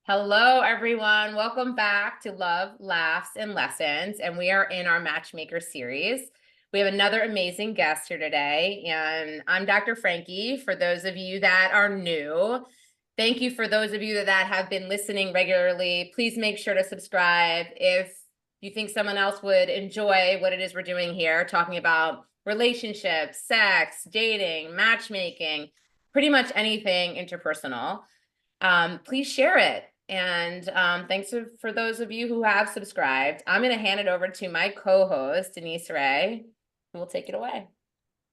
Hello, everyone. Welcome back to Love, Laughs, and Lessons. And we are in our Matchmaker series. We have another amazing guest here today, and I'm Dr. Frankie. For those of you that are new, thank you for those of you that have been listening regularly. Please make sure to subscribe if you think someone else would enjoy what it is we're doing here, talking about relationships, sex, dating, matchmaking, pretty much anything interpersonal. Please share it. And thanks for those of you who have subscribed. I'm going to hand it over to my co-host, Denise Ray, who will take it away.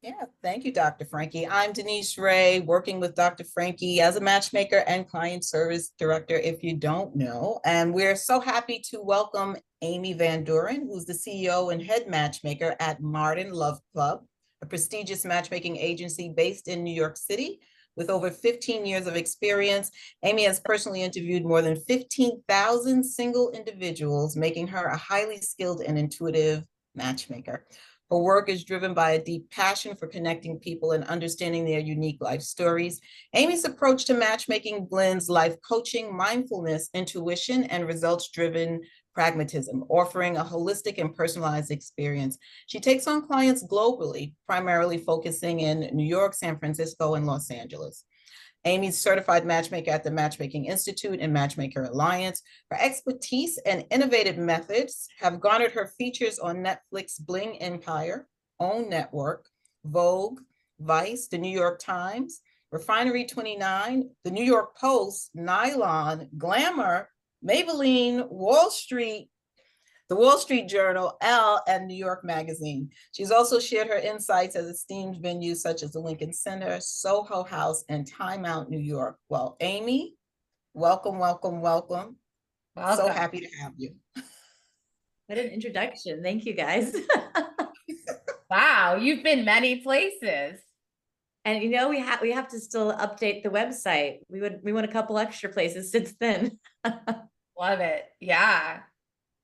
Yeah, thank you, Dr. Frankie. I'm Denise Ray, working with Dr. Frankie as a matchmaker and client service director, if you don't know. And we're so happy to welcome Amy Van Doran, who's the CEO and head matchmaker at Martin Love Club, a prestigious matchmaking agency based in New York City. With over 15 years of experience, Amy has personally interviewed more than 15,000 single individuals, making her a highly skilled and intuitive matchmaker. Her work is driven by a deep passion for connecting people and understanding their unique life stories. Amy's approach to matchmaking blends life coaching, mindfulness, intuition, and results-driven pragmatism, offering a holistic and personalized experience. She takes on clients globally, primarily focusing in New York, San Francisco, and Los Angeles. Amy's certified matchmaker at the Matchmaking Institute and Matchmaker Alliance. Her expertise and innovative methods have garnered her features on Netflix Bling Empire, OWN Network, Vogue, Vice, The New York Times, Refinery 29, The New York Post, Nylon, Glamour, Maybelline, Wall Street, the Wall Street Journal, Elle, and New York Magazine. She's also shared her insights at esteemed venues such as the Lincoln Center, Soho House, and Time Out New York. Well, Amy, welcome, welcome, welcome. So happy to have you. What an introduction. Thank you, guys. Wow, you've been many places. And you know, we have to still update the website. We went a couple extra places since then. Love it. Yeah.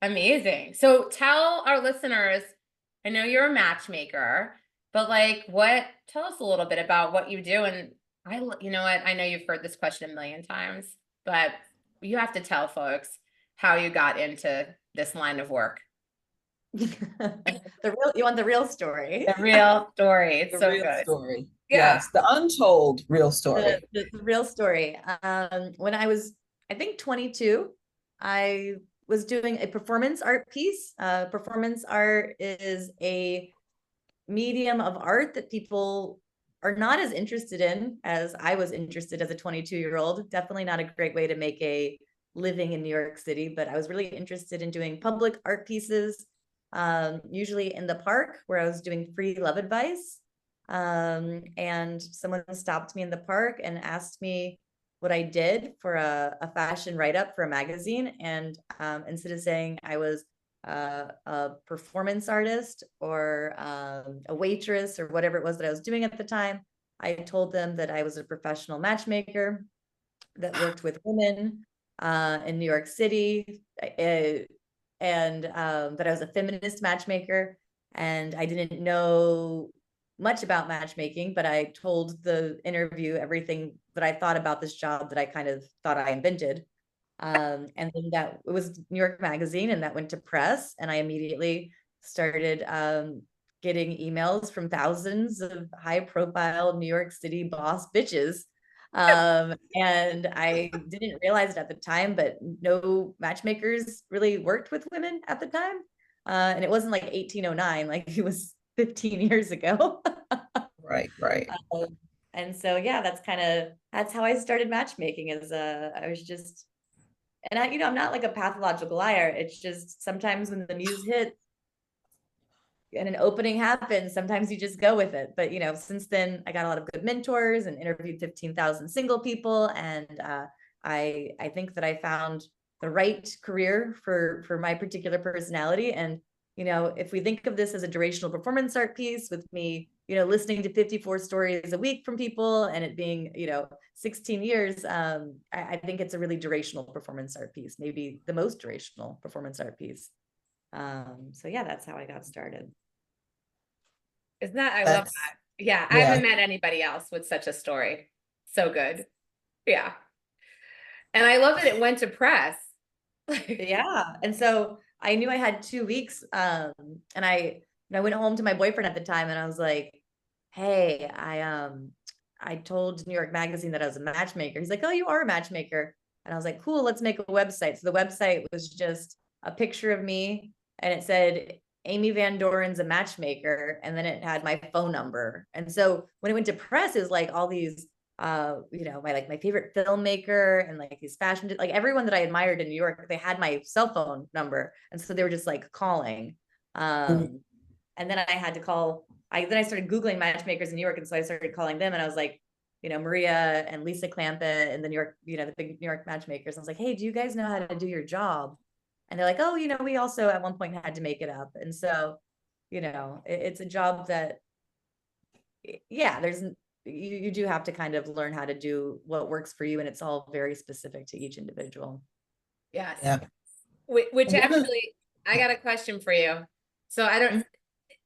Amazing. So tell our listeners, I know you're a matchmaker, but tell us a little bit about what you do. And you know what, I know you've heard this question a million times, but you have to tell folks how you got into this line of work. You want the real story? The real story. It's so good. Story. Yeah. Yes, the untold real story. The real story. When I was, I think 22, I was doing a performance art piece. Performance art is a medium of art that people are not as interested in as I was interested as a 22-year-old. Definitely not a great way to make a living in New York City, but I was really interested in doing public art pieces, usually in the park where I was doing free love advice. And someone stopped me in the park and asked me what I did for a fashion write-up for a magazine. And instead of saying I was a performance artist or a waitress or whatever it was that I was doing at the time, I told them that I was a professional matchmaker that worked with women in New York City, and that I was a feminist matchmaker. And I didn't know much about matchmaking, but I told the interview everything that I thought about this job that I kind of thought I invented. And then that it was New York Magazine, and that went to press, and I immediately started getting emails from thousands of high profile New York City boss bitches. And I didn't realize it at the time, but no matchmakers really worked with women at the time. And it wasn't like 1809, like it was 15 years ago. Right. And so, yeah, that's how I started matchmaking. I was just, and I'm not like a pathological liar. It's just sometimes when the muse hits and an opening happens, sometimes you just go with it. But, since then I got a lot of good mentors and interviewed 15,000 single people. And I think that I found the right career for my particular personality. And, if we think of this as a durational performance art piece with me, listening to 54 stories a week from people and it being, 16 years, I think it's a really durational performance art piece, maybe the most durational performance art piece. So yeah, that's how I got started. I love that. Yeah, I haven't met anybody else with such a story. So good. Yeah. And I love that it went to press. Yeah. And so I knew I had 2 weeks. And I went home to my boyfriend at the time and I was like, hey, I told New York Magazine that I was a matchmaker. He's like, oh, you are a matchmaker. And I was like, cool, let's make a website. So the website was just a picture of me and it said, Amy Van Doran's a matchmaker. And then it had my phone number. And so when it went to press, it was like all these my favorite filmmaker and like these fashion, like everyone that I admired in New York, they had my cell phone number. And so they were just like calling. Mhm. And then I had to call, then I started Googling matchmakers in New York. And so I started calling them and I was like, Maria and Lisa Clampett and the New York, the big New York matchmakers. I was like, hey, do you guys know how to do your job? And they're like, oh, we also at one point had to make it up. And so, it's a job that, yeah, you do have to kind of learn how to do what works for you. And it's all very specific to each individual. Yes. Yeah. Which actually, I got a question for you. So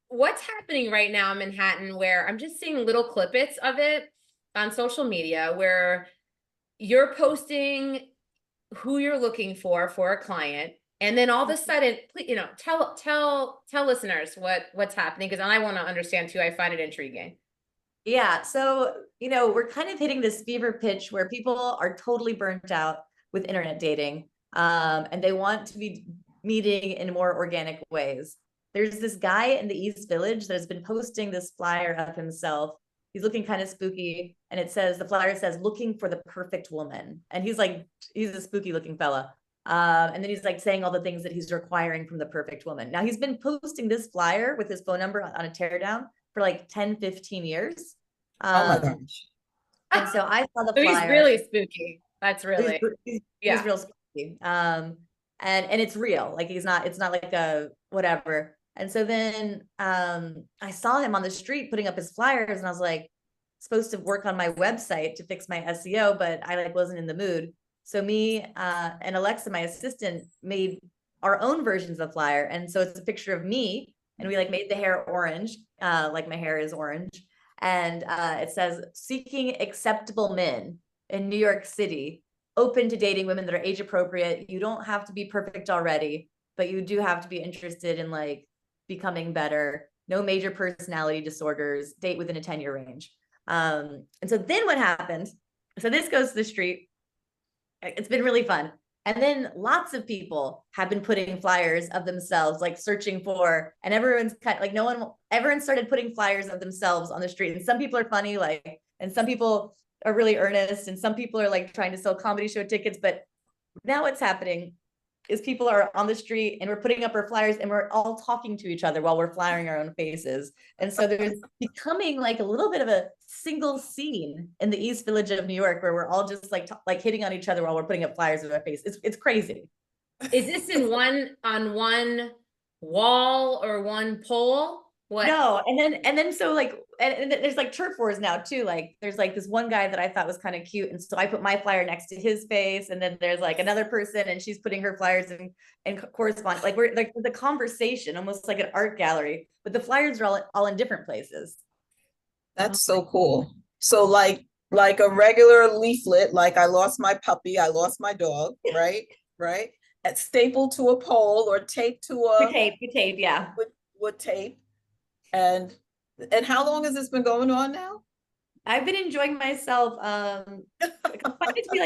what's happening right now in Manhattan where I'm just seeing little clippets of it on social media where you're posting who you're looking for a client. And then all of a sudden, tell listeners what's happening because I want to understand too. I find it intriguing. Yeah. So, we're kind of hitting this fever pitch where people are totally burnt out with internet dating. And they want to be meeting in more organic ways. There's this guy in the East Village that has been posting this flyer of himself. He's looking kind of spooky. And the flyer says, looking for the perfect woman. And he's a spooky looking fella. And then he's like saying all the things that he's requiring from the perfect woman. Now he's been posting this flyer with his phone number on a teardown for like 10, 15 years. Oh my gosh. And so I saw the So flyer. he's really spooky. That's really, he's real spooky. And it's real. Like it's not like a whatever. And so then I saw him on the street putting up his flyers and I was like, supposed to work on my website to fix my SEO, but I wasn't in the mood. So me and Alexa, my assistant, made our own versions of the flyer. And so it's a picture of me and we made the hair orange, like my hair is orange. And it says, seeking acceptable men in New York City, open to dating women that are age appropriate. You don't have to be perfect already, but you do have to be interested in becoming better. No major personality disorders, date within a 10-year range. And so then what happened? So this goes to the street. It's been really fun. And then lots of people have been putting flyers of themselves, searching for, and everyone's kind of everyone started putting flyers of themselves on the street. And some people are funny, and some people are really earnest, and some people are trying to sell comedy show tickets. But now what's happening is people are on the street and we're putting up our flyers and we're all talking to each other while we're flyering our own faces. And so there's becoming a little bit of a single scene in the East Village of New York where we're all just hitting on each other while we're putting up flyers with our face. It's crazy. Is this on one wall or one pole? What? No, and then so and there's turf wars now too. There's this one guy that I thought was kind of cute, and so I put my flyer next to his face, and then there's another person, and she's putting her flyers and correspond. We're the conversation, almost like an art gallery, but the flyers are all in different places. That's so cool. So like a regular leaflet, I lost my puppy, I lost my dog, right? Right. Stapled to a pole or taped to a tape, yeah. With tape. And how long has this been going on now? I've been enjoying myself. I find it to be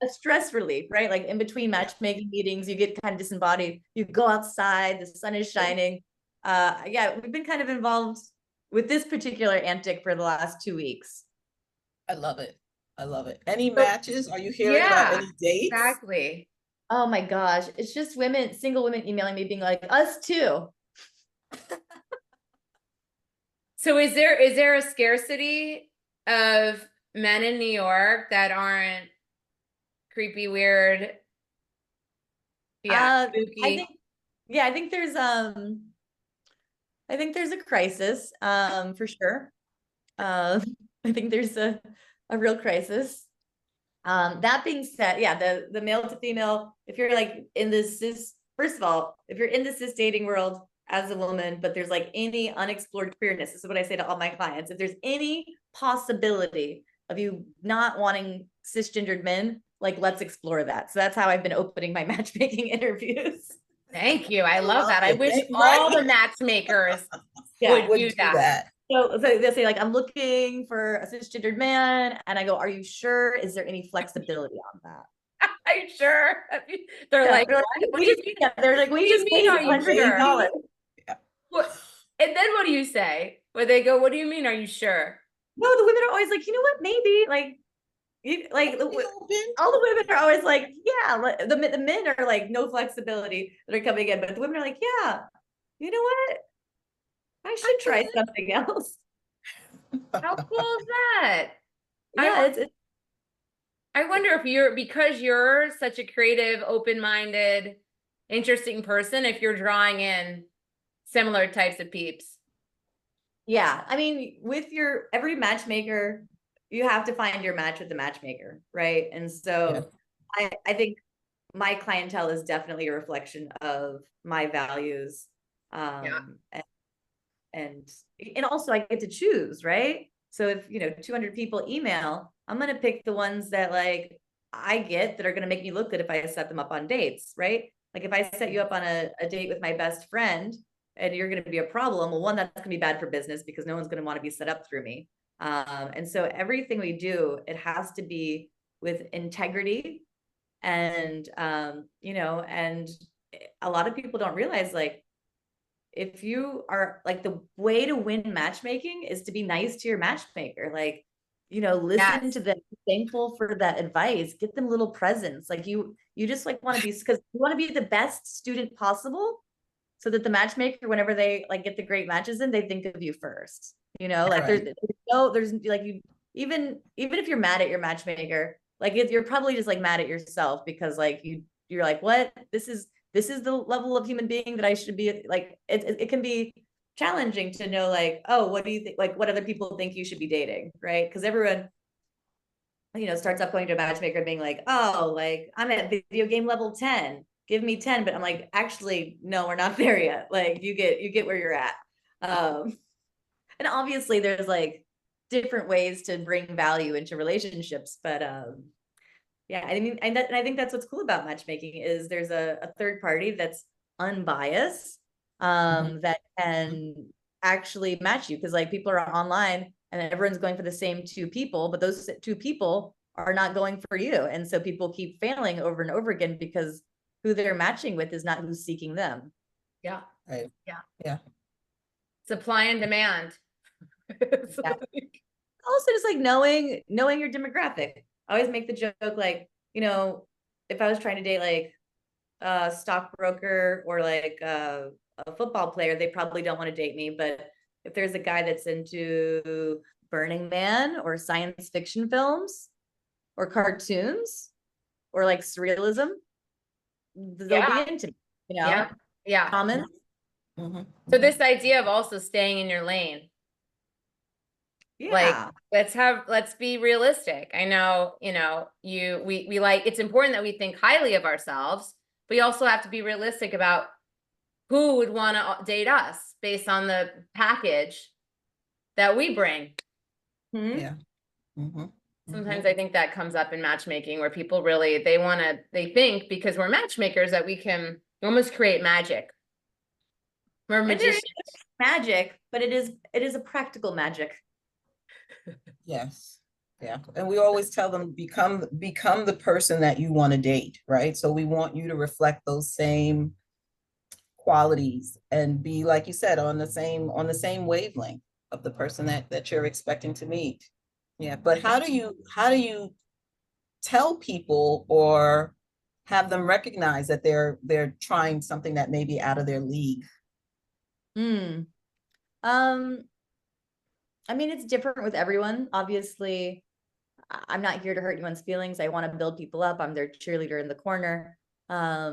a stress relief, right? In between matchmaking meetings, you get kind of disembodied. You go outside, the sun is shining. Yeah, we've been kind of involved with this particular antic for the last 2 weeks. I love it. I love it. Any matches? Are you hearing about any dates? Exactly. Oh my gosh. It's just single women emailing me being like, us too. So is there a scarcity of men in New York that aren't creepy, weird? Yeah, spooky. I think there's a crisis, for sure. I think there's a real crisis. That being said, yeah, the male to female, if you're in this first of all, if you're in the cis dating world as a woman, but there's any unexplored queerness, this is what I say to all my clients. If there's any possibility of you not wanting cisgendered men, like, let's explore that. So that's how I've been opening my matchmaking interviews. Thank you. I love that. I it. wish Right? all the matchmakers Yeah. would do that. So they say like, I'm looking for a cisgendered man. And I go, are you sure? Is there any flexibility on that? Are you sure? They're Yeah, like, they're what? like, What do you mean? they're like, What do we you just mean, paid are you sure? $100. What? And then what do you say? Where they go, what do you mean, are you sure? No, the women are always like, you know what, maybe like, you like all the women are always like, yeah, like, the men are like, no flexibility that are coming in, but the women are like, yeah, you know what, I should try something else. How cool is that? Yeah, I wonder if because you're such a creative, open-minded, interesting person, if you're drawing in similar types of peeps. yeah. I mean, with every matchmaker, you have to find your match with the matchmaker, right? And so I think my clientele is definitely a reflection of my values. Yeah. And also I get to choose, right? So if 200 people email, I'm gonna pick the ones that like I get that are gonna make me look good if I set them up on dates, right? Like if I set you up on a date with my best friend and you're gonna be a problem, well, one, that's gonna be bad for business because no one's gonna want to be set up through me. And so everything we do, it has to be with integrity and and a lot of people don't realize, like, if you are like, the way to win matchmaking is to be nice to your matchmaker. Like, listen to them, be thankful for that advice, get them little presents. Like you just like want to be, because you want to be the best student possible so that the matchmaker, whenever they like get the great matches in, they think of you first. Like there's like, you even if you're mad at your matchmaker, like you're probably just like mad at yourself because like you're like, what, this is the level of human being that I should be. Like it can be challenging to know, like, oh, what do you think, like what other people think you should be dating, right? Because everyone starts up going to a matchmaker being like, oh, like I'm at video game level 10, give me 10. But I'm like, actually, no, we're not there yet. Like you get where you're at. And obviously there's like different ways to bring value into relationships, but yeah, I mean, and I think that's what's cool about matchmaking is there's a third party that's unbiased, that can actually match you, because like people are online and everyone's going for the same two people, but those two people are not going for you, and so people keep failing over and over again because who they're matching with is not who's seeking them. Yeah. Right. Yeah. Supply and demand. Yeah. Also just like knowing your demographic. I always make the joke, like, if I was trying to date like a stockbroker or like a football player, they probably don't want to date me. But if there's a guy that's into Burning Man or science fiction films or cartoons or like surrealism, they'll be into me, Yeah. Common. So this idea of also staying in your lane. Like, let's be realistic. I know, we like, it's important that we think highly of ourselves, but you also have to be realistic about who would want to date us based on the package that we bring. Yeah. Sometimes I think that comes up in matchmaking where people really, they think because we're matchmakers that we can almost create magic. We're magicians. Magic, but it is a practical magic. Yes. Yeah. And we always tell them, become the person that you want to date, right? So we want you to reflect those same qualities and be, like you said, on the same wavelength of the person that you're expecting to meet. Yeah. But how do you tell people or have them recognize that they're trying something that may be out of their league? I mean, it's different with everyone. Obviously, I'm not here to hurt anyone's feelings. I want to build people up. I'm their cheerleader in the corner. I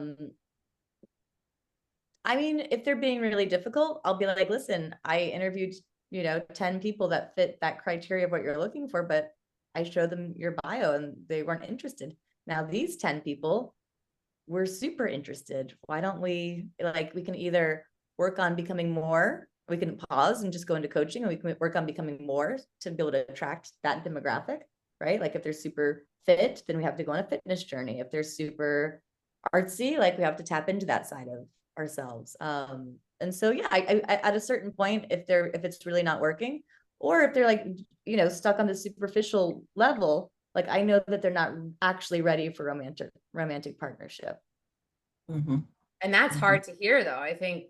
mean, if they're being really difficult, I'll be like, listen, I interviewed, 10 people that fit that criteria of what you're looking for, but I showed them your bio and they weren't interested. Now these 10 people were super interested. Why don't we can either work on becoming more, we can pause and just go into coaching, and we can work on becoming more to be able to attract that demographic, right? Like if they're super fit, then we have to go on a fitness journey. If they're super artsy, like we have to tap into that side of ourselves. And so, yeah, I at a certain point, if it's really not working, or if they're like, you know, stuck on the superficial level, like I know that they're not actually ready for romantic partnership. Mhm. And that's Mhm. hard to hear though. I think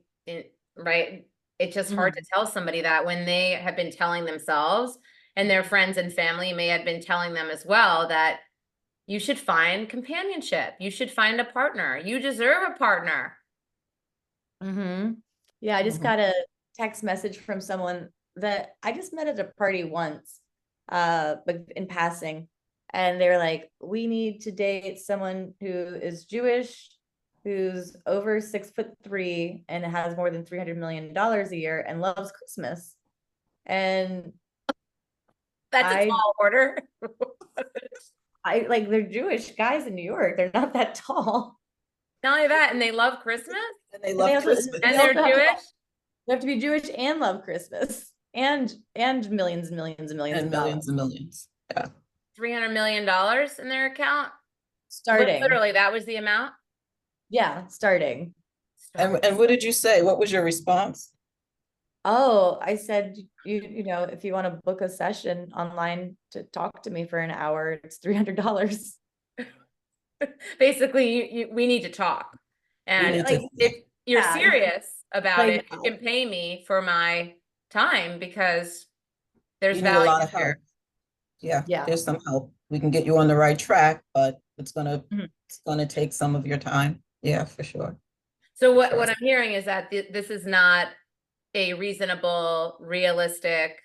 right. It's just hard to tell somebody that when they have been telling themselves, and their friends and family may have been telling them as well, that you should find companionship. You should find a partner. You deserve a partner. Yeah, I just Mhm. got a text message from someone that I just met at a party once, but in passing. And they were like, we need to date someone who is Jewish, who's over 6'3" and has more than $300 million a year and loves Christmas. And That's a I tall order. like, they're Jewish guys in New York. They're not that tall. Not only that, and they love Christmas, And they And love they also, Christmas. and they they're also have Jewish. they have to be Jewish and love Christmas and millions and millions and millions And of dollars. millions and millions. Yeah. $300 million in their account. Starting. Literally, that was the amount. Yeah, starting. And what did you say? What was your response? Oh, I said, you know, if you want to book a session online to talk to me for an hour, it's $300. Basically, we need to talk. We And need like, to, if you're Yeah. serious about Like, it, you can pay me for my time because there's you need a value lot of here. help. Yeah, Yeah. there's some help. We can get you on the right track, but it's Mhm. gonna take some of your time. Yeah, for sure. So Sure. what I'm hearing is that this is not a reasonable, realistic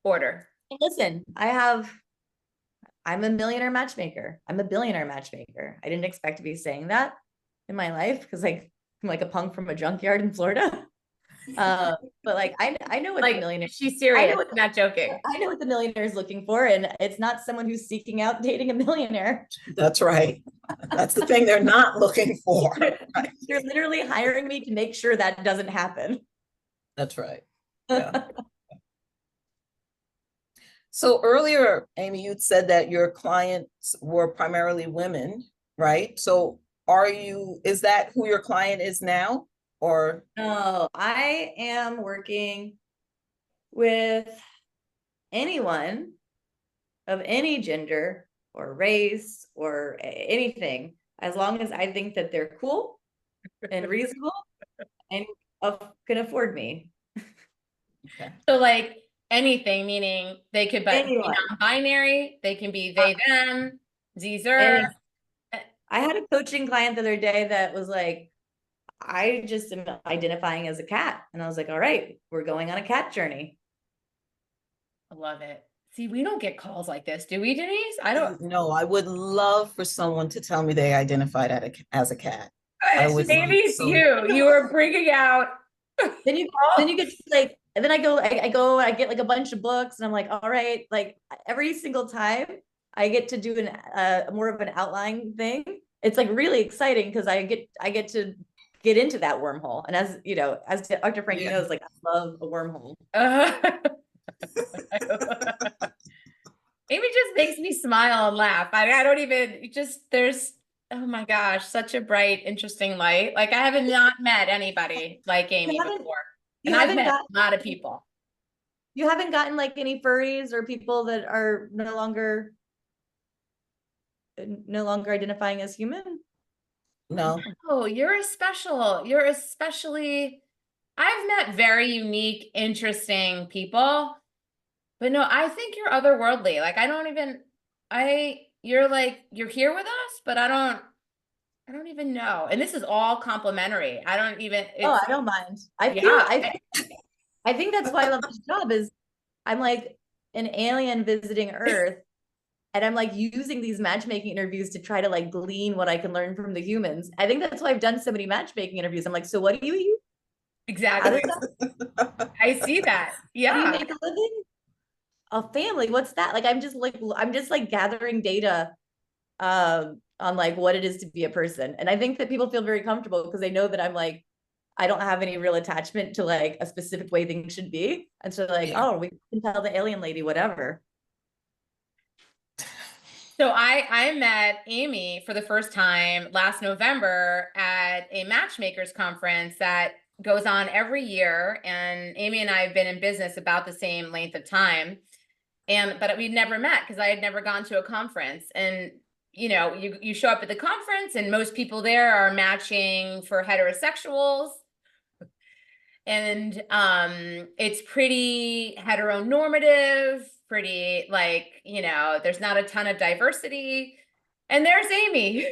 order. Listen, I'm a millionaire matchmaker. I'm a billionaire matchmaker. I didn't expect to be saying that in my life because like I'm like a punk from a junkyard in Florida. But like I know what the Like, millionaire she's I serious, know what not joking. I know what the millionaire is looking for, and it's not someone who's seeking out dating a millionaire. That's right. That's the thing they're not looking for. Right? They're literally hiring me to make sure that doesn't happen. That's right. Yeah. So earlier, Amy, you'd said that your clients were primarily women, right? So is that who your client is now? Or No, I am working with anyone of any gender or race or anything, as long as I think that they're cool and reasonable and can afford me. okay. So like anything, meaning they could be Anyone. non-binary, they can be they, them, Zer. Any- I had a coaching client the other day that was like, I just am identifying as a cat. And I was like, all right, we're going on a cat journey. I love it. See, we don't get calls like this, do we, Denise? I don't. No, I would love for someone to tell me they identified as a cat. I would Maybe it's so. you were bringing out. Then you get to, like, and then I get like a bunch of books and I'm like, all right, like every single time I get to do more of an outline thing. It's like really exciting because I get to get into that wormhole. And as you know, as Dr. Frankie knows, like I love a wormhole. Amy just makes me smile and laugh. I don't even there's, oh my gosh, such a bright, interesting light. Like I haven't not met anybody like Amy before. And I've met a lot of people. You haven't gotten like any furries or people that are no longer identifying as human? No. Oh, you're especially, I've met very unique, interesting people. But no, I think you're otherworldly. Like I don't even, you're like, you're here with us, but I don't even know. And this is all complimentary. I don't even, Oh, I don't mind. I think that's why I love this job is I'm like an alien visiting Earth. And I'm like using these matchmaking interviews to try to like glean what I can learn from the humans. I think that's why I've done so many matchmaking interviews. I'm like, so what do you eat? Exactly. I see that. Yeah. How do you make a living? A family. What's that? Like, I'm just like gathering data on like what it is to be a person. And I think that people feel very comfortable because they know that I'm like, I don't have any real attachment to like a specific way things should be. And so like, oh, we can tell the alien lady, whatever. So I met Amy for the first time last November at a matchmakers conference that goes on every year. And Amy and I have been in business about the same length of time. But we'd never met because I had never gone to a conference. And you show up at the conference and most people there are matching for heterosexuals. And it's pretty heteronormative, pretty there's not a ton of diversity. And there's Amy.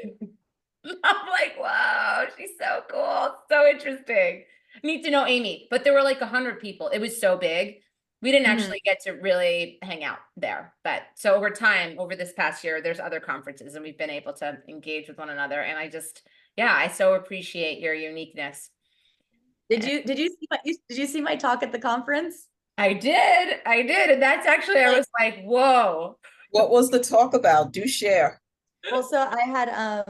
I'm like, wow, she's so cool, so interesting. Need to know Amy. But there were like 100 people. It was so big. We didn't actually get to really hang out there. But so over time, over this past year, there's other conferences and we've been able to engage with one another. And I so appreciate your uniqueness. Did you see my talk at the conference? I did. And that's actually, I was like, whoa. What was the talk about? Do share. Well, so I had,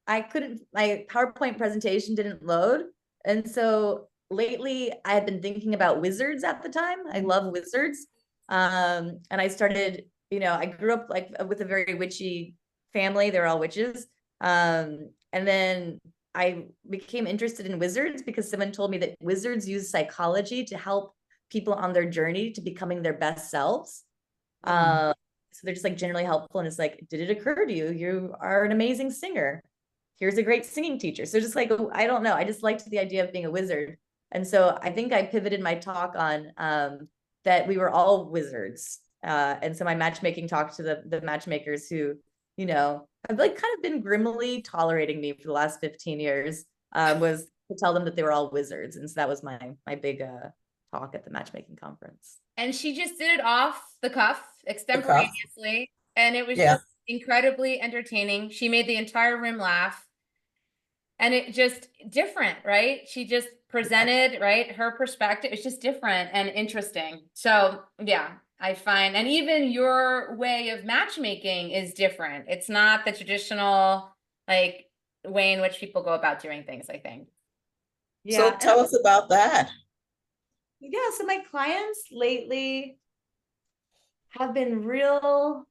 my PowerPoint presentation didn't load. And so lately I had been thinking about wizards at the time. I love wizards. And I started, I grew up like with a very witchy family. They're all witches. And then I became interested in wizards because someone told me that wizards use psychology to help people on their journey to becoming their best selves. So they're just like generally helpful. And it's like, did it occur to you? You are an amazing singer. Here's a great singing teacher. So just like, I don't know. I just liked the idea of being a wizard. And so I think I pivoted my talk on that we were all wizards. And so my matchmaking talk to the matchmakers who, have like kind of been grimly tolerating me for the last 15 years was to tell them that they were all wizards. And so that was my big talk at the matchmaking conference. And she just did it off the cuff, extemporaneously. And it was Yeah. just incredibly entertaining. She made the entire room laugh. And it just different, right? She just presented, right? Her perspective. It's just different and interesting. So yeah, I find, and even your way of matchmaking is different. It's not the traditional like way in which people go about doing things, I think. Yeah. So tell us about that. Yeah, so my clients lately have been real,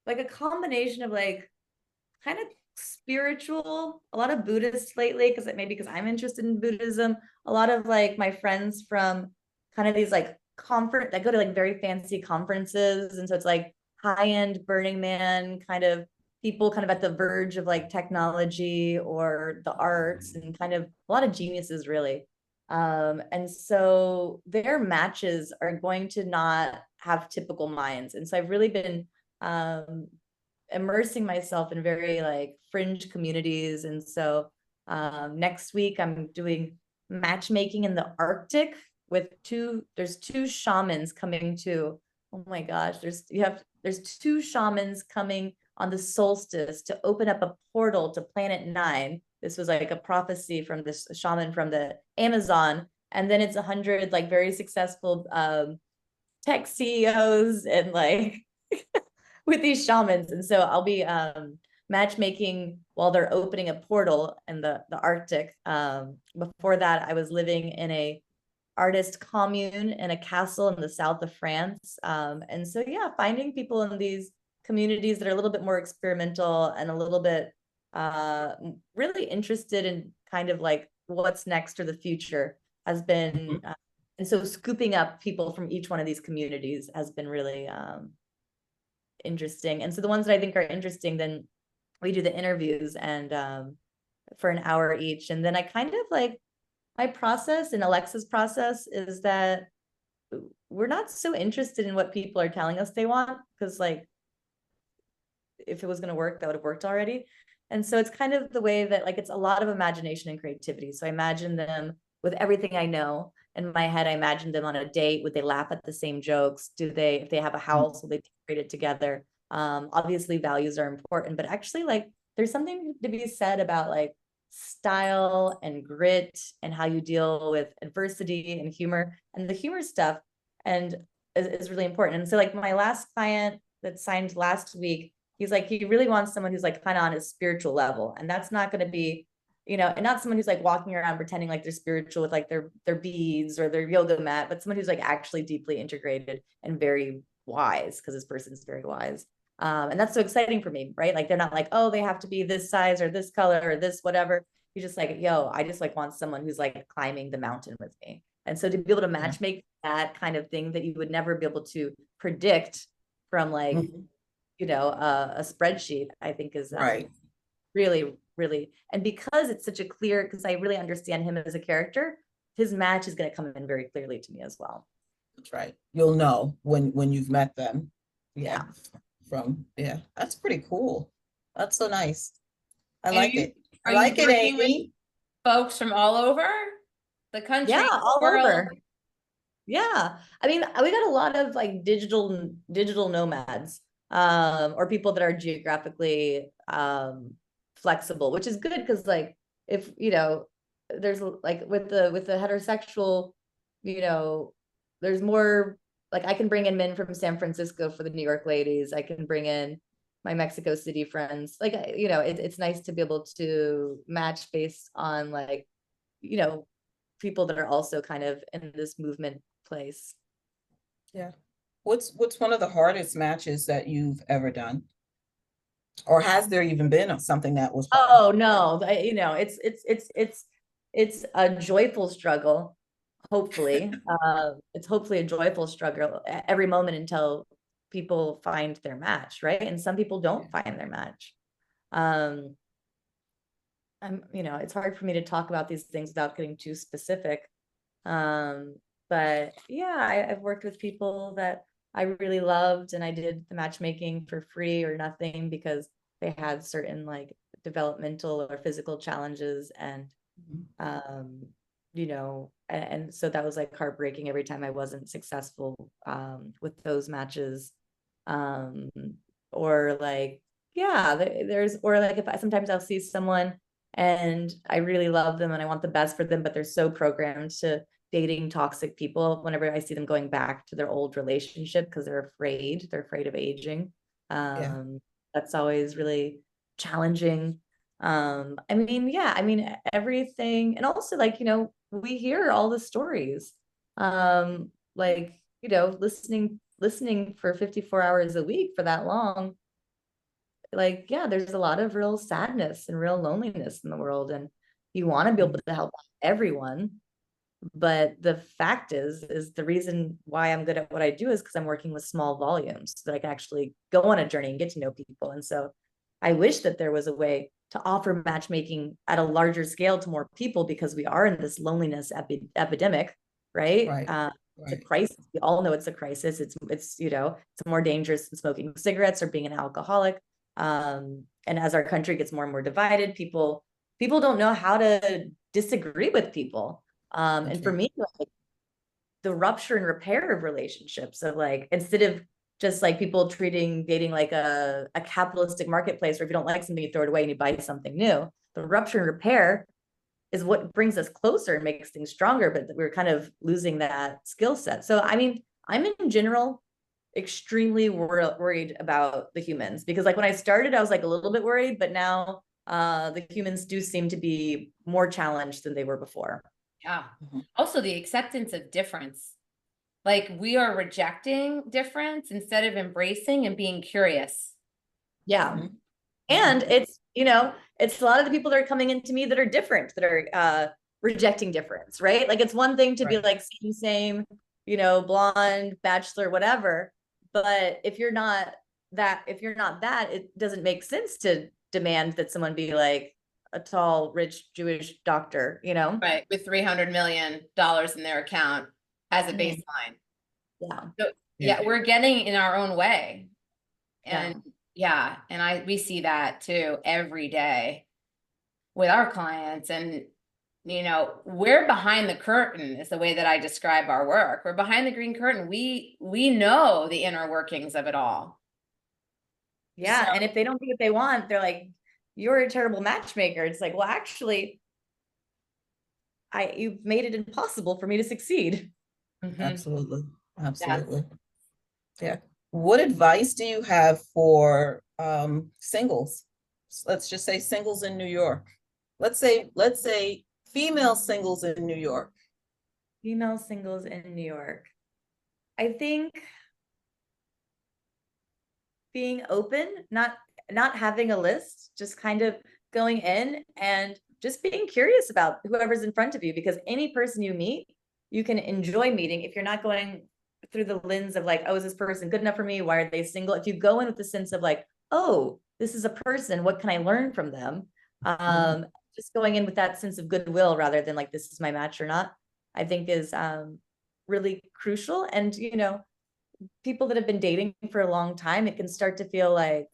like a combination of like kind of spiritual, a lot of Buddhists lately, because I'm interested in Buddhism. A lot of like my friends from kind of these like conference that go to like very fancy conferences. And so it's like high-end Burning Man kind of people kind of at the verge of like technology or the arts and kind of a lot of geniuses really. And so their matches are going to not have typical minds. And so I've really been immersing myself in very like fringe communities. And so next week I'm doing matchmaking in the Arctic with there's two shamans coming to, oh my gosh, there's two shamans coming on the solstice to open up a portal to planet 9. This was like a prophecy from this shaman from the Amazon. And then it's 100 like very successful tech CEOs and like with these shamans. And so I'll be matchmaking while they're opening a portal in the Arctic. Before that, I was living in a artist commune in a castle in the south of France. And so, yeah, finding people in these communities that are a little bit more experimental and a little bit really interested in kind of like what's next or the future has been, and so scooping up people from each one of these communities has been really interesting. And so the ones that I think are interesting, then we do the interviews and for an hour each. And then I kind of like my process and Alexa's process is that we're not so interested in what people are telling us they want, because like if it was going to work, that would have worked already. And so it's kind of the way that like it's a lot of imagination and creativity. So I imagine them with everything I know in my head. I imagine them on a date. Would they laugh at the same jokes? If they have a house, will they decorate it together? Obviously values are important, but actually like there's something to be said about like style and grit and how you deal with adversity and humor, and the humor stuff and is really important. And so like my last client that signed last week, he's like, he really wants someone who's like kind of on his spiritual level. And that's not going to be, and not someone who's like walking around pretending like they're spiritual with like their beads or their yoga mat, but someone who's like actually deeply integrated and very wise, because this person's very wise. And that's so exciting for me, right? Like they're not like, oh, they have to be this size or this color or this whatever. You're just like, yo, I just like want someone who's like climbing the mountain with me. And so to be able to Yeah. match make that kind of thing that you would never be able to predict from like, Mhm. you know, a spreadsheet, I think is Right. really, really, and because it's such a clear, because I really understand him as a character, his match is going to come in very clearly to me as well. That's right. You'll know when you've met them. Yeah. Yeah, that's pretty cool. That's so nice. I And like it. I are you like it, working with Amy. folks from all over the Yeah, country, the all world? over. Yeah. I mean, we got a lot of like digital nomads, or people that are geographically flexible, which is good because like if you know, there's like with the heterosexual, you know, there's more like I can bring in men from San Francisco for the New York ladies. I can bring in my Mexico City friends. Like you know, it's nice to be able to match based on like, you know, people that are also kind of in this movement place. Yeah. What's one of the hardest matches that you've ever done? Or has there even been something that was hard? Oh no, you know, it's a joyful struggle. Hopefully, it's hopefully a joyful struggle every moment until people find their match, right? And some people don't find their match. Um, you know, it's hard for me to talk about these things without getting too specific. Um, but yeah, I've worked with people that I really loved, and I did the matchmaking for free or nothing because they had certain like developmental or physical challenges, and Mhm. you know, and so that was like heartbreaking every time I wasn't successful with those matches. Um, or like, yeah, there's or like if sometimes I'll see someone and I really love them and I want the best for them, but they're so programmed to dating toxic people. Whenever I see them going back to their old relationship because they're afraid of aging. Yeah. That's always really challenging. I mean, yeah, I mean everything, and also like, you know, we hear all the stories. Like, you know, listening for 54 hours a week for that long, like, yeah, there's a lot of real sadness and real loneliness in the world, and you want to be able to help everyone. But the fact is the reason why I'm good at what I do is because I'm working with small volumes so that I can actually go on a journey and get to know people. And so I wish that there was a way to offer matchmaking at a larger scale to more people because we are in this loneliness epidemic, right? Right. It's a Right. crisis. We all know it's a crisis. It's you know, it's more dangerous than smoking cigarettes or being an alcoholic. And as our country gets more and more divided, people don't know how to disagree with people. That's And for right. me, like, the rupture and repair of relationships of like, instead of just like people treating dating like a capitalistic marketplace where if you don't like something, you throw it away and you buy something new. The rupture and repair is what brings us closer and makes things stronger, but we're kind of losing that skill set. So, I mean, I'm in general extremely worried about the humans because like when I started, I was like a little bit worried, but now the humans do seem to be more challenged than they were before. Yeah. Mhm. Also the acceptance of difference. Like we are rejecting difference instead of embracing and being curious. Yeah. Mhm. And it's, you know, it's a lot of the people that are coming into me that are different, that are rejecting difference, right? Like it's one thing to be Right. like same, you know, blonde, bachelor, whatever. But if you're not that, it doesn't make sense to demand that someone be like a tall, rich Jewish doctor, you know? Right. With $300 million in their account as a Mhm. baseline. Yeah. So Yeah. yeah, we're getting in our own way. Yeah. And yeah, and we see that too every day with our clients. And you know, we're behind the curtain is the way that I describe our work. We're behind the green curtain. We know the inner workings of it all. So Yeah. And if they don't get what they want, they're like, you're a terrible matchmaker. It's like, well, actually, you've made it impossible for me to succeed. mhm, Absolutely. yes. Absolutely. Yeah. What advice do you have for singles? Let's just say singles in New York. Let's say female singles in New York. Female singles in New York. I think being open, not having a list, just kind of going in and just being curious about whoever's in front of you, because any person you meet, you can enjoy meeting if you're not going through the lens of like, oh, is this person good enough for me? Why are they single? If you go in with the sense of like, oh, this is a person, what can I learn from them? Just going in with that sense of goodwill rather than like, this is my match or not, I think is really crucial. And, you know, people that have been dating for a long time, it can start to feel like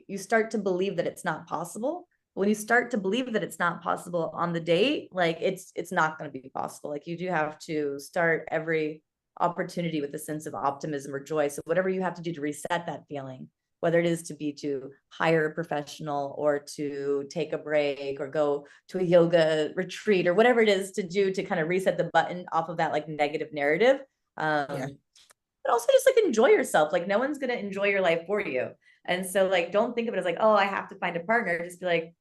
you start to believe that it's not possible. When you start to believe that it's not possible on the date, like it's not going to be possible. Like you do have to start every opportunity with a sense of optimism or joy. So whatever you have to do to reset that feeling, whether it is to hire a professional or to take a break or go to a yoga retreat or whatever it is to do to kind of reset the button off of that like negative narrative. But also just like enjoy yourself. Like no one's going to enjoy your life for you. And so like, don't think of it as like, oh, I have to find a partner. Just be like,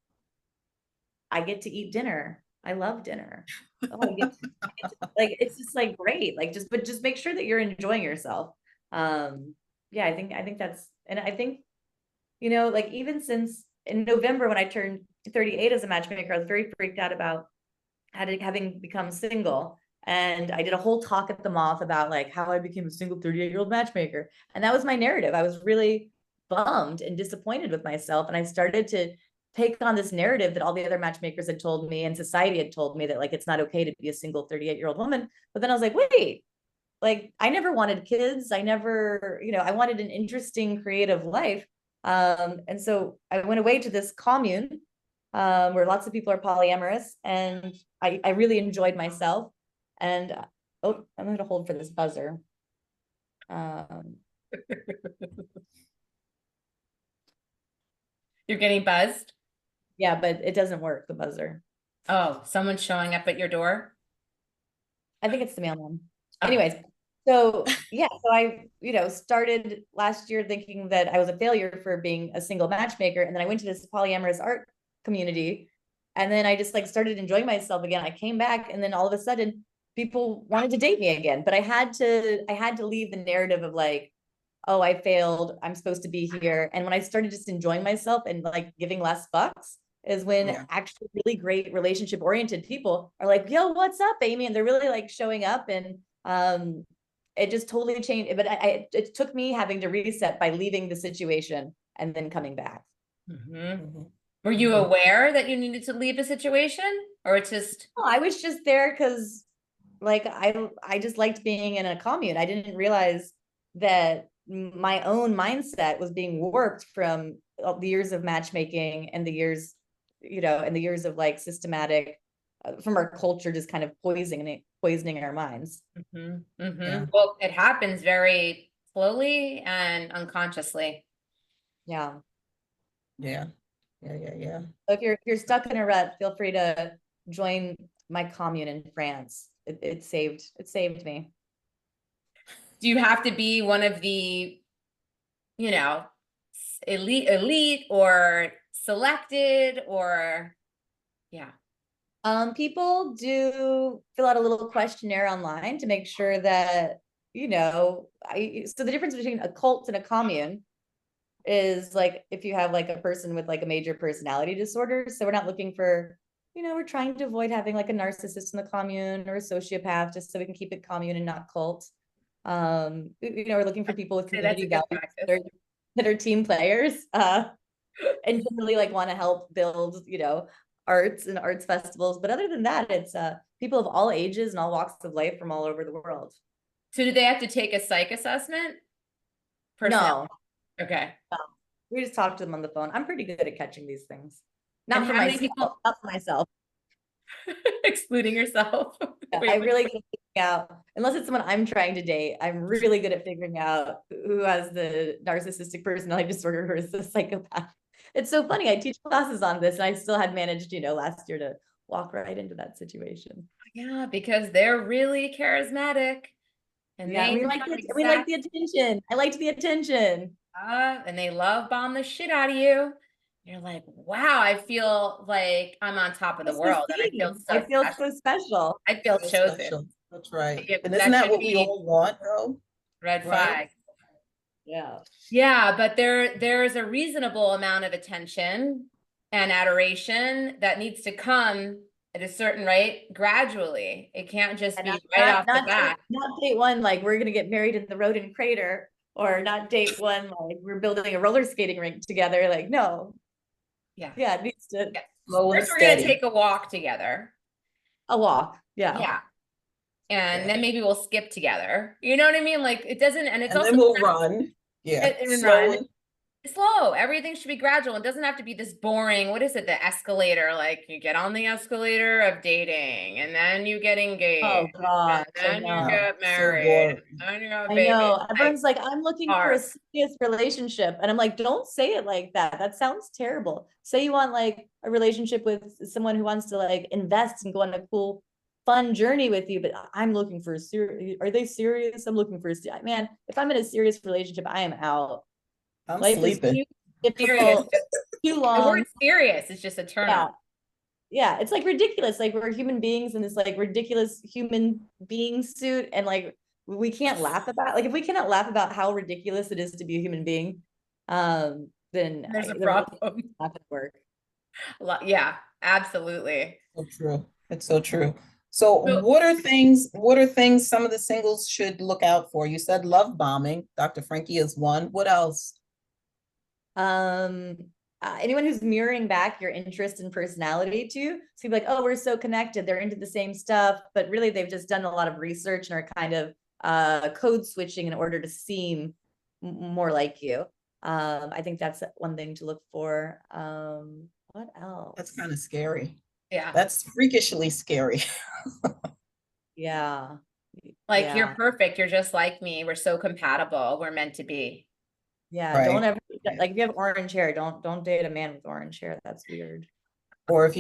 I get to eat dinner. I love dinner. Oh, like, it's just like great. Like but just make sure that you're enjoying yourself. Yeah, I think that's, and I think, you know, like even since in November, when I turned 38 as a matchmaker, I was very freaked out about having become single. And I did a whole talk at the Moth about like how I became a single 38-year-old matchmaker. And that was my narrative. I was really bummed and disappointed with myself. And I started to take on this narrative that all the other matchmakers had told me and society had told me that like, it's not okay to be a single 38-year-old woman. But then I was like, wait, like I never wanted kids. I never, you know, I wanted an interesting creative life. And so I went away to this commune where lots of people are polyamorous, and I really enjoyed myself. And oh, I'm going to hold for this buzzer. You're getting buzzed? Yeah, but it doesn't work, the buzzer. Oh, someone's showing up at your door? I think it's the mailman. Oh. Anyways, so yeah, so I, you know, started last year thinking that I was a failure for being a single matchmaker. And then I went to this polyamorous art community. And then I just like started enjoying myself again. I came back, and then all of a sudden people wanted to date me again. But I had to leave the narrative of like, oh, I failed, I'm supposed to be here. And when I started just enjoying myself and like giving less fucks is when actually really great relationship oriented people are like, yo, what's up, Amy? And they're really like showing up. And it just totally changed. But it took me having to reset by leaving the situation and then coming back. Were you aware that you needed to leave a situation, or it's just? Oh, I was just there because like I just liked being in a commune. I didn't realize that my own mindset was being warped from the years of matchmaking and the years, you know, and the years of like systematic from our culture just kind of poisoning our minds. Well, it happens very slowly and unconsciously. Yeah. So if you're stuck in a rut, feel free to join my commune in France. It saved me. Do you have to be one of the, you know, elite or selected, or yeah? People do fill out a little questionnaire online to make sure that, you know, so the difference between a cult and a commune is like if you have like a person with like a major personality disorder. So we're not looking for, you know, we're trying to avoid having like a narcissist in the commune or a sociopath, just so we can keep it commune and not cult. You know, we're looking for people with community values that are team players, and generally like want to help build, you know, arts and arts festivals. But other than that, it's people of all ages and all walks of life from all over the world. So do they have to take a psych assessment? No. Okay. No. We just talk to them on the phone. I'm pretty good at catching these things. Not for myself. Excluding yourself. Yeah, I really get to figure out, unless it's someone I'm trying to date, I'm really good at figuring out who has the narcissistic personality disorder or is the psychopath. It's so funny. I teach classes on this and I still had managed, you know, last year to walk right into that situation. Yeah, because they're really charismatic. And yeah, we like the attention. I liked the attention. And they love bomb the shit out of you. You're like, wow, I feel like I'm on top of the world. And I feel so special. I feel chosen. That's right. And isn't that what we all want, though? Red flag. Yeah. Yeah, but there's a reasonable amount of attention and adoration that needs to come at a certain rate gradually. It can't just And be right off the not bat. not date one, like we're gonna get married in the Rodin crater, or not date one, like we're building a roller skating rink together. Like, no, Yeah. yeah, it needs to Yeah. Slow and First, we're gonna steady. take a walk together. a walk. Yeah. Yeah. And Yeah. then maybe we'll skip together. You know what I mean? Like it doesn't, and it's And also then we'll run. Yeah. and Slow run. and Slow. Everything should be gradual. It doesn't have to be this boring, what is it, the escalator? Like you get on the escalator of dating and then you get engaged Oh gosh, and I then you know. get so married boring. and then you have a I baby. know. It's like Everyone's like, I'm looking for a hard. serious relationship. And I'm like, don't say it like that. That sounds terrible. Say you want like a relationship with someone who wants to like invest and go on a cool, fun journey with you. But I'm looking for a serious, are they serious? I'm looking for a man. If I'm in a serious relationship, I am out. I'm Life is sleeping. too Serious. difficult, too The word long. serious is just a turn Yeah. on. Yeah. It's like ridiculous. Like we're human beings in this like ridiculous human being suit. And like we can't laugh about, like if we cannot laugh about how ridiculous it is to be a human being, then There's a the relationship's problem. not gonna work. Yeah, absolutely. So true. It's so true. So So what are things some of the singles should look out for? You said love bombing. Dr. Frankie is one. What else? Um, anyone who's mirroring back your interest and personality to you, so you're like, oh, we're so connected. They're into the same stuff, but really they've just done a lot of research and are kind of code switching in order to seem more like you. I think that's one thing to look for. What else? That's kind of scary. yeah. That's freakishly scary. Yeah. Like Yeah. you're perfect. You're just like me. We're so compatible. We're meant to be. Yeah. Right. Don't ever Yeah. like if you have orange hair, don't date a man with orange hair. That's weird. Or if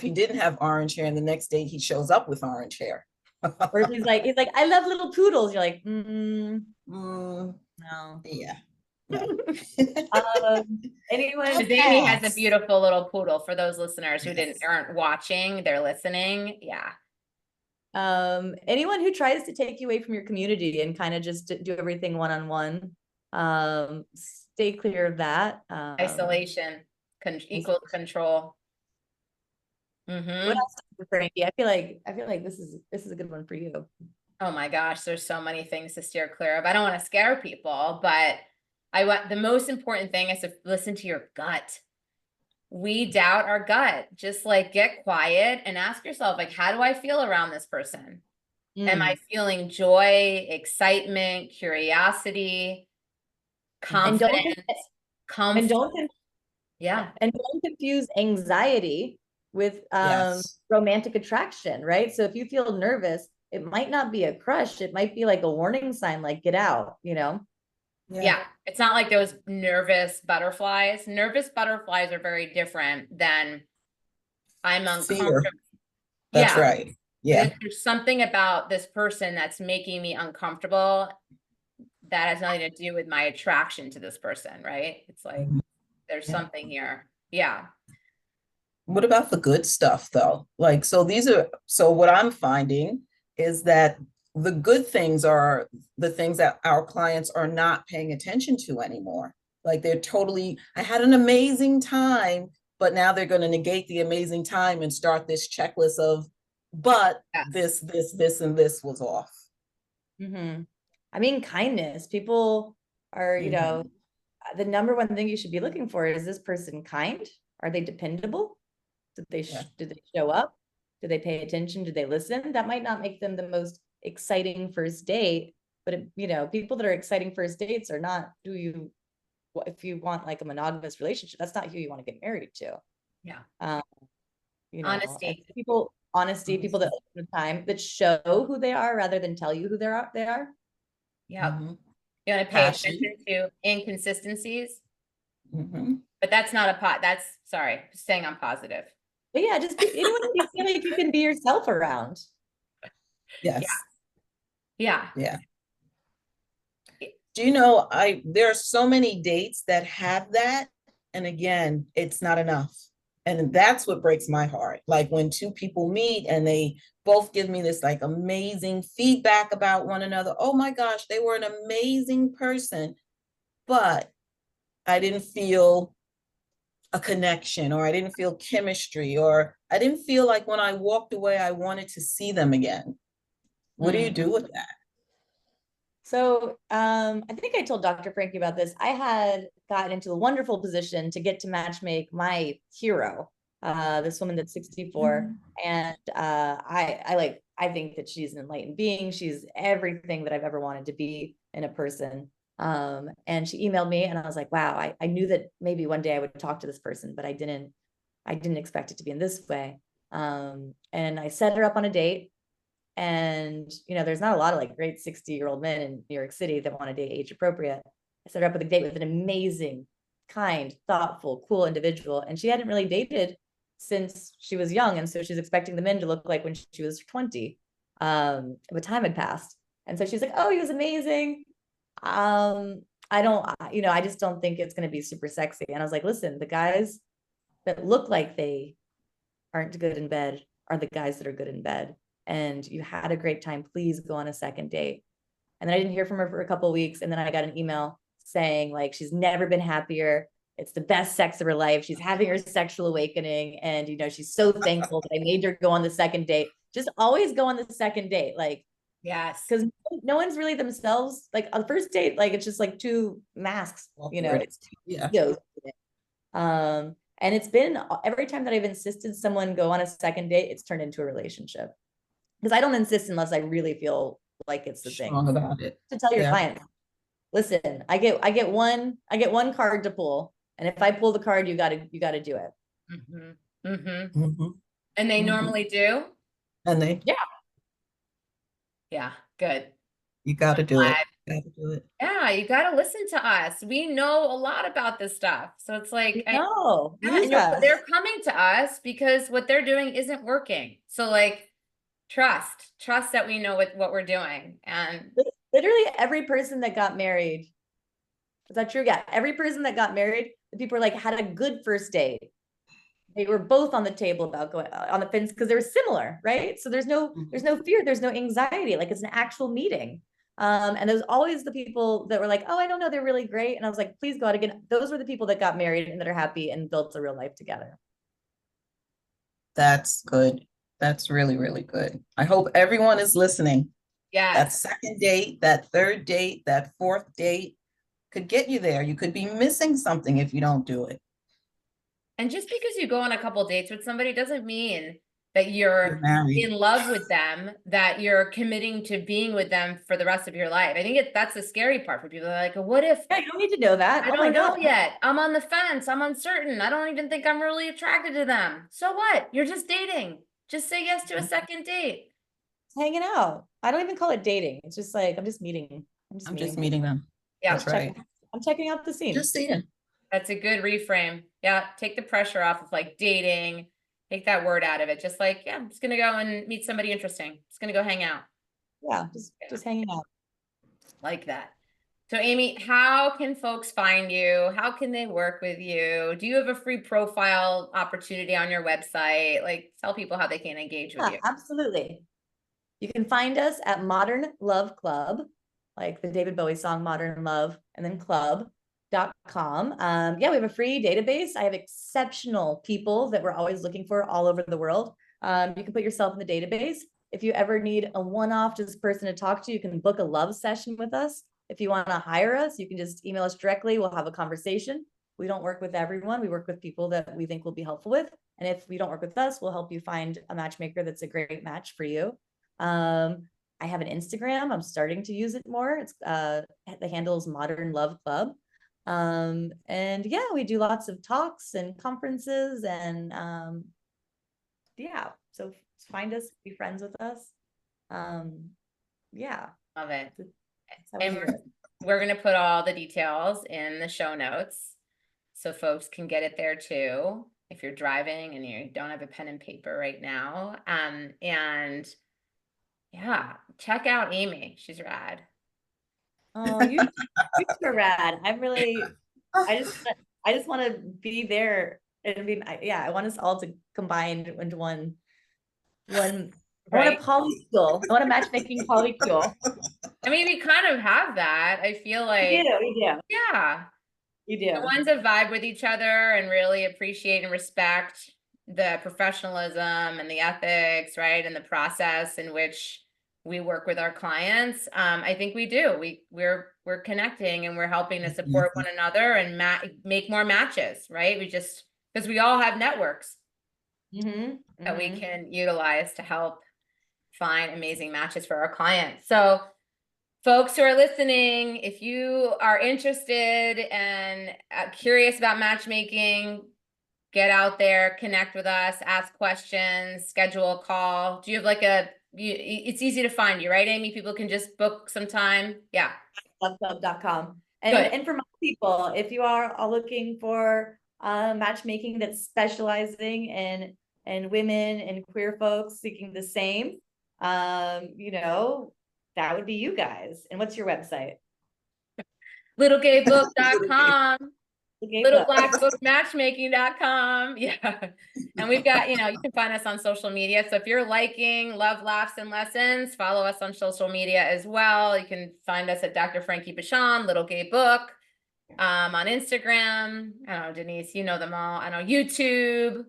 he didn't have orange hair and the next day he shows up with orange hair. Or if he's like, I love little poodles. You're like, Mm, no. yeah. No. Anyone Because Amy has a beautiful little poodle. For those listeners who Yes. aren't watching, they're listening. Yeah. anyone who tries to take you away from your community and kind of just do everything one-on-one, stay clear of that. Isolation, equal control. What Mm-hmm. else, Frankie? I feel like this is a good one for you. Oh my gosh, there's so many things to steer clear of. I don't want to scare people, but the most important thing is to listen to your gut. We doubt our gut. Just like get quiet and ask yourself, like, how do I feel around this person? Am I feeling joy, excitement, curiosity, And don't confidence, comfort? and don't Yeah. and don't confuse anxiety with Yes. romantic attraction, right? So if you feel nervous, it might not be a crush. It might be like a warning sign, like get out, you know? Yeah. It's not like those nervous butterflies. Nervous butterflies are very different than I'm Fear. uncomfortable. That's Yeah. right. Yeah. There's something about this person that's making me uncomfortable that has nothing to do with my attraction to this person, right? It's like there's Yeah. something here. Yeah. What about the good stuff though? Like, so what I'm finding is that the good things are the things that our clients are not paying attention to anymore. Like I had an amazing time, but now they're going to negate the amazing time and start this checklist of, but Yes. this, and this was off. I mean, kindness. People are, you know, the number one thing you should be looking for is this person kind? Are they dependable? Did they show up? Do they pay attention? Do they listen? That might not make them the most exciting first date, but you know, people that are exciting first dates are not if you want like a monogamous relationship, that's not who you want to get married to. Yeah. You know, Honesty. people that open the time, that show who they are rather than tell you who they are. Yeah. Mm-hmm. You want to pay attention to inconsistencies, but that's not that's staying on positive. But yeah, just anyone you feel like you can be yourself around. Yes. Yeah. Yeah. Do you know, there are so many dates that have that. And again, it's not enough. And that's what breaks my heart. Like when two people meet and they both give me this like amazing feedback about one another. Oh my gosh, they were an amazing person. but I didn't feel a connection, or I didn't feel chemistry, or I didn't feel like when I walked away, I wanted to see them again. What do you do with that? So I think I told Dr. Frankie about this. I had gotten into a wonderful position to get to matchmake my hero, this woman that's 64. And I think that she's an enlightened being. She's everything that I've ever wanted to be in a person. And she emailed me and I was like, wow, I knew that maybe one day I would talk to this person, but I didn't expect it to be in this way. And I set her up on a date. And, there's not a lot of like great 60-year-old men in New York City that want to date age appropriate. I set her up with a date with an amazing, kind, thoughtful, cool individual. And she hadn't really dated since she was young. And so she's expecting the men to look like when she was 20. But time had passed. And so she's like, oh, he was amazing. I just don't think it's going to be super sexy. And I was like, listen, the guys that look like they aren't good in bed are the guys that are good in bed. And you had a great time, please go on a second date. And then I didn't hear from her for a couple of weeks. And then I got an email saying like, she's never been happier. It's the best sex of her life. She's having her sexual awakening. And, she's so thankful that I made her go on the second date. Just always go on the second date. Like, Yes. because no one's really themselves. Like on the first date, like, it's just like two masks, it's two egos. And it's been every time that I've insisted someone go on a second date, it's turned into a relationship. Because I don't insist unless I really feel like it's the thing. Strong about it. To tell your client, listen, I get one card to pull, and if I pull the card, you gotta do it. And they normally do. And they Yeah, good. You got to do it. You got to do it. Yeah, you got to listen to us. We know a lot about this stuff. So it's like, they're coming to us because what they're doing isn't working. So like, trust that we know what we're doing. And literally every person that got married, is that true? Yeah. Every person that got married, the people were like, had a good first date. They were both on the table about going on the fence because they were similar, right? So there's no fear, there's no anxiety. Like it's an actual meeting. And there's always the people that were like, oh, I don't know, they're really great. And I was like, please go out again. Those were the people that got married and that are happy and built a real life together. That's good. That's really, really good. I hope everyone is listening. Yeah. That second date, that third date, that fourth date could get you there. You could be missing something if you don't do it. And just because you go on a couple dates with somebody doesn't mean that you're in love with them, that you're committing to being with them for the rest of your life. I think that's the scary part for people. They're like, what if? Yeah, you don't need to know that. I don't know yet. I'm on the fence. I'm uncertain. I don't even think I'm really attracted to them. So what? You're just dating. Just say yes to a second date. Hanging out. I don't even call it dating. It's just like, I'm just meeting them. Yeah. That's right. I'm checking out the scene. Just seeing. That's a good reframe. Yeah. Take the pressure off of like dating. Take that word out of it. Just like, yeah, I'm just going to go and meet somebody interesting. Just going to go hang out. Yeah. Just hanging out. Like that. So Amy, how can folks find you? How can they work with you? Do you have a free profile opportunity on your website? Like tell people how they can engage with you. Absolutely. You can find us at Modern Love Club, like the David Bowie song, Modern Love, and then club.com. Yeah, we have a free database. I have exceptional people that we're always looking for all over the world. You can put yourself in the database. If you ever need a one-off just person to talk to, you can book a love session with us. If you want to hire us, you can just email us directly. We'll have a conversation. We don't work with everyone. We work with people that we think will be helpful with. And if you don't work with us, we'll help you find a matchmaker that's a great match for you. I have an Instagram. I'm starting to use it more. It's the handle is Modern Love Club. And yeah, we do lots of talks and conferences and yeah, so find us, be friends with us. Yeah. Love it. And we're going to put all the details in the show notes so folks can get it there too. If you're driving and you don't have a pen and paper right now. And yeah, check out Amy. She's rad. Oh, you're rad. I just want to be there and be, yeah, I want us all to combine into one. I want a polycule. I want a matchmaking polycule. I mean, we kind of have that. I feel like, yeah, We the do. ones that vibe with each other and really appreciate and respect the professionalism and the ethics, right? And the process in which we work with our clients. I think we do. We're connecting and we're helping to support one another and make more matches, right? Because we all have networks that we can utilize to help find amazing matches for our clients. So folks who are listening, if you are interested and curious about matchmaking, get out there, connect with us, ask questions, schedule a call. Do you have like it's easy to find you, right, Amy? People can just book some time. Yeah. Loveclub.com. Good. And for most people, if you are looking for matchmaking that's specializing in women and queer folks seeking the same, you know, that would be you guys. And what's your website? littlegaybook.com. The Gay Book. littleblackbookmatchmaking.com. Yeah. And we've got, you can find us on social media. So if you're liking Love, Laughs, and Lessons, follow us on social media as well. You can find us at Dr. Frankie Bichon, Little Gay Book, on Instagram. I don't know, Denise, you know them all. I know YouTube.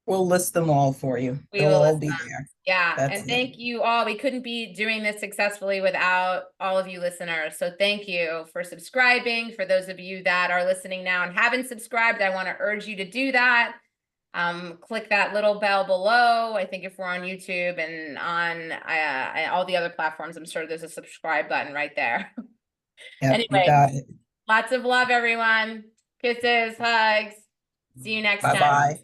We'll list them all for you. We They'll will all list be them. there. Yeah. That's And it. thank you all. We couldn't be doing this successfully without all of you listeners. So thank you for subscribing. For those of you that are listening now and haven't subscribed, I want to urge you to do that. Click that little bell below. I think if we're on YouTube and on all the other platforms, I'm sure there's a subscribe button right there. Yep, you Anyway, got it. lots of love, everyone. Kisses, hugs. See you next time. Bye-bye.